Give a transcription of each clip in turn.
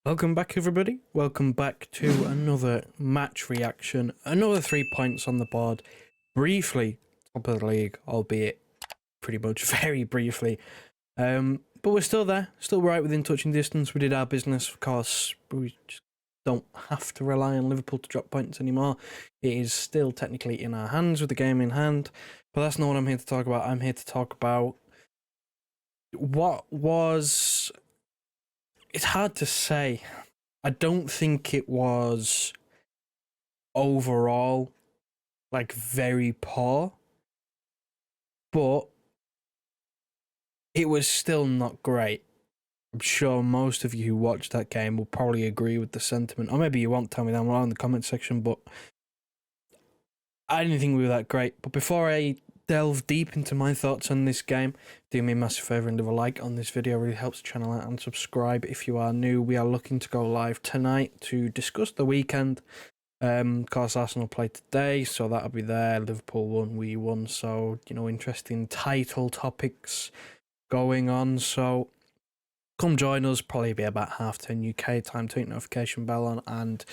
Welcome back, everybody. Welcome back to another match reaction. Another 3 points on the board. Briefly, top of the league, albeit pretty much very briefly. But we're still there, still right within touching distance. We did our business, of course. We just don't have to rely on Liverpool to drop points anymore. It is still technically in our hands with the game in hand. But that's not what I'm here to talk about. I'm here to talk about what was... It's hard to say. I don't think it was overall like very poor, but it was still not great. I'm sure most of you who watched that game will probably agree with the sentiment, or maybe you won't. Tell me down below in the comment section, but I didn't think we were that great. But before I delve deep into my thoughts on this game, do me a massive favour and leave a like on this video. It really helps the channel out, and subscribe if you are new. We are looking to go live tonight to discuss the weekend. Of course, Arsenal played today, so that'll be there. Liverpool won, we won, so interesting title topics going on. So come join us, probably be about 10:30 UK time. Turn notification bell on, and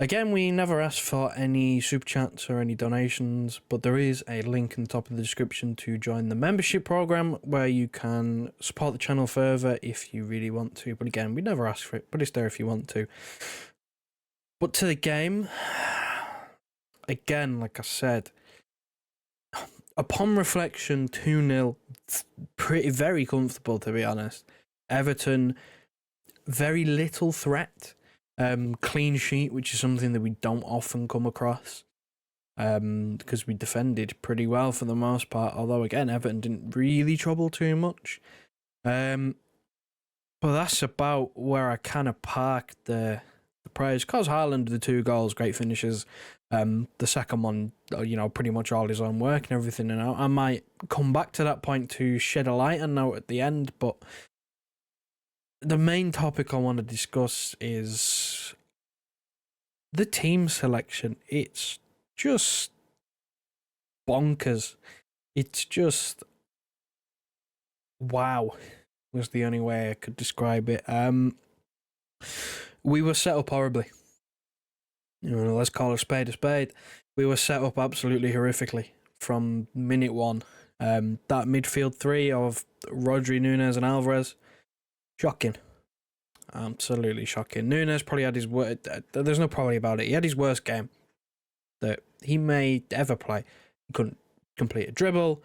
again, we never ask for any super chats or any donations, but there is a link in the top of the description to join the membership program where you can support the channel further if you really want to. But again, we never ask for it, but it's there if you want to. But to the game, again, like I said, upon reflection, 2-0, very comfortable, to be honest. Everton, very little threat. Clean sheet, which is something that we don't often come across, because we defended pretty well for the most part, although again Everton didn't really trouble too much. But that's about where I kind of parked the praise, because Haaland, the 2 goals, great finishes. The second one, pretty much all his own work and everything, and I might come back to that point to shed a light on now at the end, but the main topic I want to discuss is the team selection. It's just bonkers. It's just wow, was the only way I could describe it. We were set up horribly. Let's call a spade a spade. We were set up absolutely horrifically from minute one. That midfield 3 of Rodri, Nunes and Alvarez, shocking. Absolutely shocking. Nunes probably had his worst... There's no probably about it. He had his worst game that he may ever play. He couldn't complete a dribble.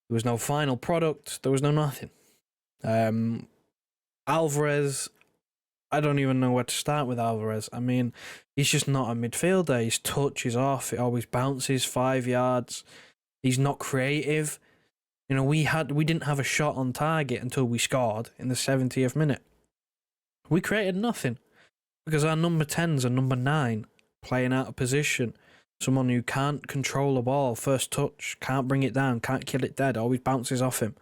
There was no final product. There was no nothing. Alvarez, I don't even know where to start with Alvarez. I mean, he's just not a midfielder. His touch is off. It always bounces 5 yards. He's not creative. We didn't have a shot on target until we scored in the 70th minute. We created nothing because our number 10's a number 9 playing out of position. Someone who can't control the ball, first touch, can't bring it down, can't kill it dead, always bounces off him.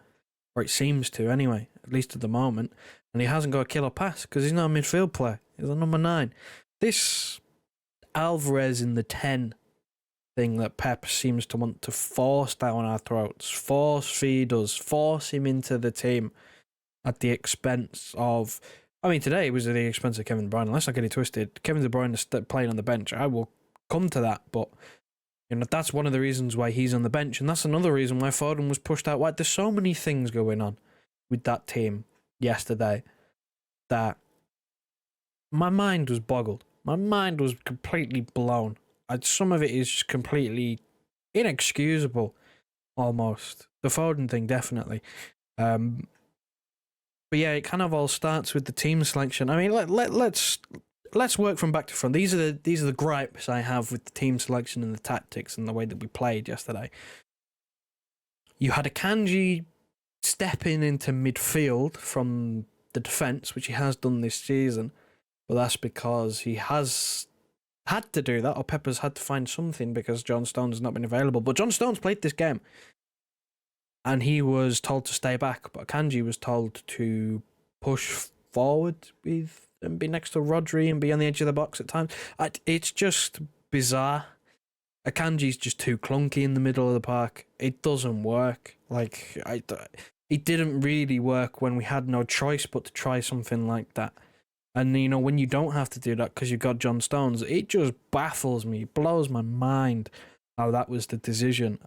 Or it seems to anyway, at least at the moment. And he hasn't got a killer pass because he's not a midfield player. He's a number 9. This Alvarez in the 10 thing that Pep seems to want to force down our throats, force feed us, force him into the team at the expense of... I mean, today it was at the expense of Kevin De Bruyne. Let's not get it twisted. Kevin De Bruyne is playing on the bench. I will come to that, but that's one of the reasons why he's on the bench, and that's another reason why Foden was pushed out wide. There's so many things going on with that team yesterday that my mind was boggled. My mind was completely blown. Some of it is just completely inexcusable, almost. The Foden thing, definitely. But yeah, it kind of all starts with the team selection. I mean, let's work from back to front. These are the gripes I have with the team selection and the tactics and the way that we played yesterday. You had Akanji stepping into midfield from the defence, which he has done this season, but that's because he has had to do that, or Pepper's had to find something because John Stones has not been available. But John Stones played this game, and he was told to stay back, but Akanji was told to push forward with and be next to Rodri and be on the edge of the box at times. It's just bizarre. Akanji's just too clunky in the middle of the park. It doesn't work. It didn't really work when we had no choice but to try something like that. And, when you don't have to do that because you've got John Stones, it just baffles me. It blows my mind how that was the decision.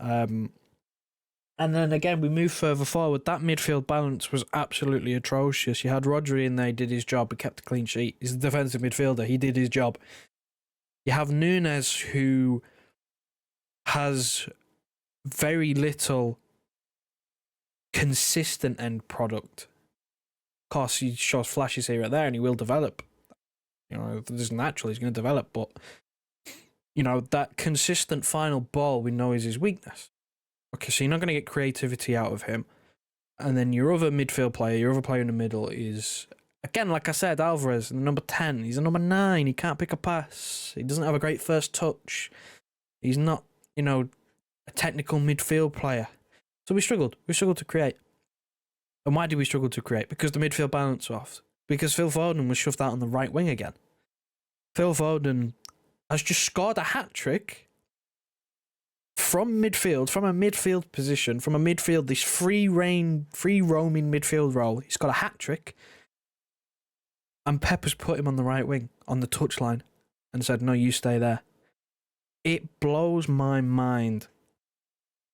And then again, we move further forward. That midfield balance was absolutely atrocious. You had Rodri in there, he did his job, he kept a clean sheet. He's a defensive midfielder, he did his job. You have Nunes, who has very little consistent end product. Of course, he shows flashes here and there, and he will develop. This is natural, he's going to develop, but, that consistent final ball we know is his weakness. Okay, so you're not going to get creativity out of him. And then your other midfield player, your other player in the middle is, again, like I said, Alvarez, number 10. He's a number 9. He can't pick a pass. He doesn't have a great first touch. He's not, a technical midfield player. So we struggled. We struggled to create. And why did we struggle to create? Because the midfield balance was off. Because Phil Foden was shoved out on the right wing again. Phil Foden has just scored a hat-trick from midfield, from a midfield position, from a midfield, this free roaming midfield role. He's got a hat-trick. And Pep has put him on the right wing, on the touchline, and said, no, you stay there. It blows my mind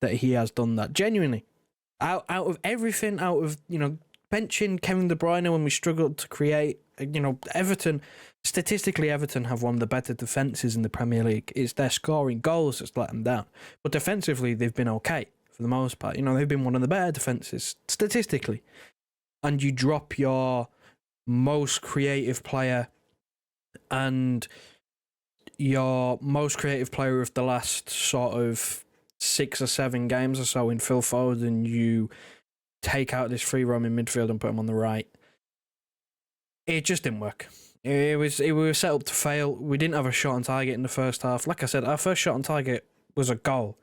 that he has done that. Genuinely. Out of everything, benching Kevin De Bruyne when we struggled to create, Everton, statistically, Everton have one of the better defences in the Premier League. It's their scoring goals that's let them down. But defensively, they've been okay for the most part. They've been one of the better defences, statistically. And you drop your most creative player and your most creative player of the last sort of 6 or 7 games or so in Phil Foden, you take out this free roaming midfield and put him on the right. It just didn't work. We were set up to fail. We didn't have a shot on target in the first half. Like I said, our first shot on target was a goal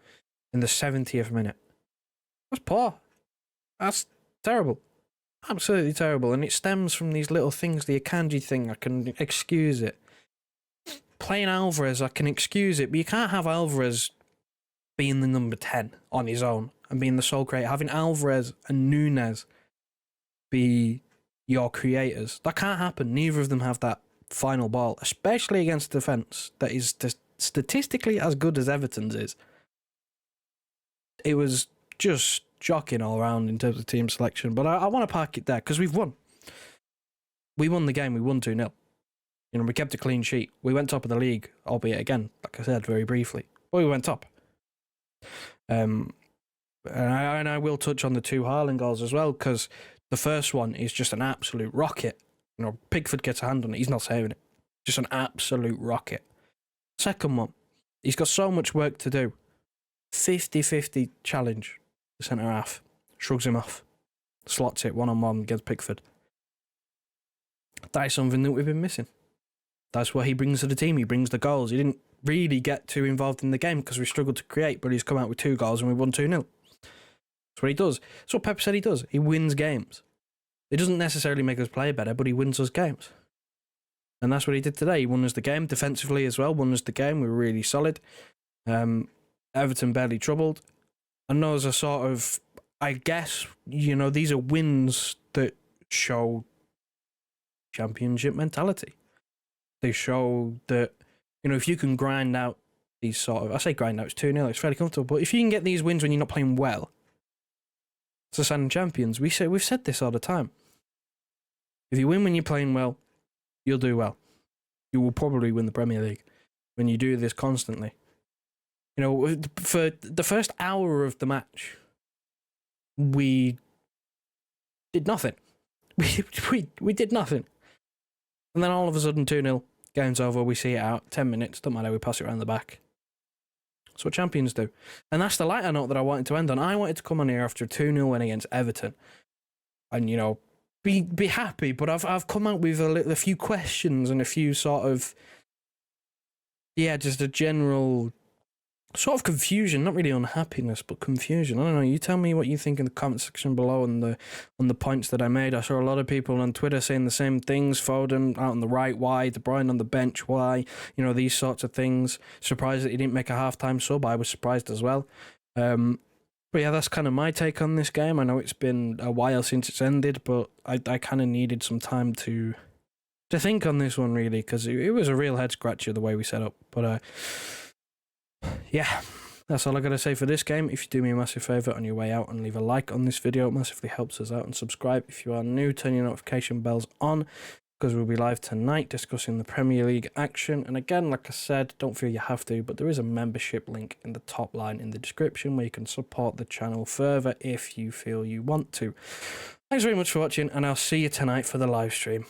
in the 70th minute. That's poor. That's terrible. Absolutely terrible. And it stems from these little things. The Akanji thing, I can excuse it. Playing Alvarez, I can excuse it. But you can't have Alvarez being the number 10 on his own and being the sole creator. Having Alvarez and Nunes be your creators. That can't happen. Neither of them have that final ball, especially against a defence that is statistically as good as Everton's is. It was just shocking all around in terms of team selection. But I want to park it there because we've won. We won the game. We won 2-0. We kept a clean sheet. We went top of the league, albeit again, like I said, very briefly. But we went top. And I will touch on the 2 Haaland goals as well, because the first one is just an absolute rocket. Pickford gets a hand on it, he's not saving it. Just an absolute rocket. Second one, he's got so much work to do. 50-50 challenge, the centre half. Shrugs him off. Slots it 1-on-1 against Pickford. That is something that we've been missing. That's what he brings to the team. He brings the goals. He didn't really get too involved in the game because we struggled to create, but he's come out with 2 goals and we won 2-0. That's what he does. That's what Pep said he does. He wins games. It doesn't necessarily make us play better, but he wins us games. And that's what he did today. He won us the game defensively as well. Won us the game. We were really solid. Everton barely troubled. And those are sort of, I guess, these are wins that show championship mentality. They show that, if you can grind out these sort of, I say grind out, it's 2-0, it's fairly comfortable, but if you can get these wins when you're not playing well, it's a sign of champions. We've said this all the time. If you win when you're playing well, you'll do well. You will probably win the Premier League when you do this constantly. For the first hour of the match, we did nothing. We did nothing. And then all of a sudden, 2-0, game's over, we see it out, 10 minutes, don't matter, we pass it around the back. That's what champions do. And that's the lighter note that I wanted to end on. I wanted to come on here after a 2-0 win against Everton and, be happy, but I've come out with a few questions and a few sort of, just a general sort of confusion, not really unhappiness, but confusion. I don't know. You tell me what you think in the comment section below on the points that I made. I saw a lot of people on Twitter saying the same things. Foden out on the right, why? De Bruyne on the bench, why? These sorts of things. Surprised that he didn't make a half-time sub. I was surprised as well. But yeah, that's kind of my take on this game. I know it's been a while since it's ended, but I kind of needed some time to to think on this one, really, because it was a real head scratcher the way we set up. But yeah, that's all I got to say for this game. If you do me a massive favour on your way out and leave a like on this video, it massively helps us out. And subscribe if you are new, turn your notification bells on, because we'll be live tonight discussing the Premier League action. And again, like I said, don't feel you have to, but there is a membership link in the top line in the description where you can support the channel further if you feel you want to. Thanks very much for watching, and I'll see you tonight for the live stream.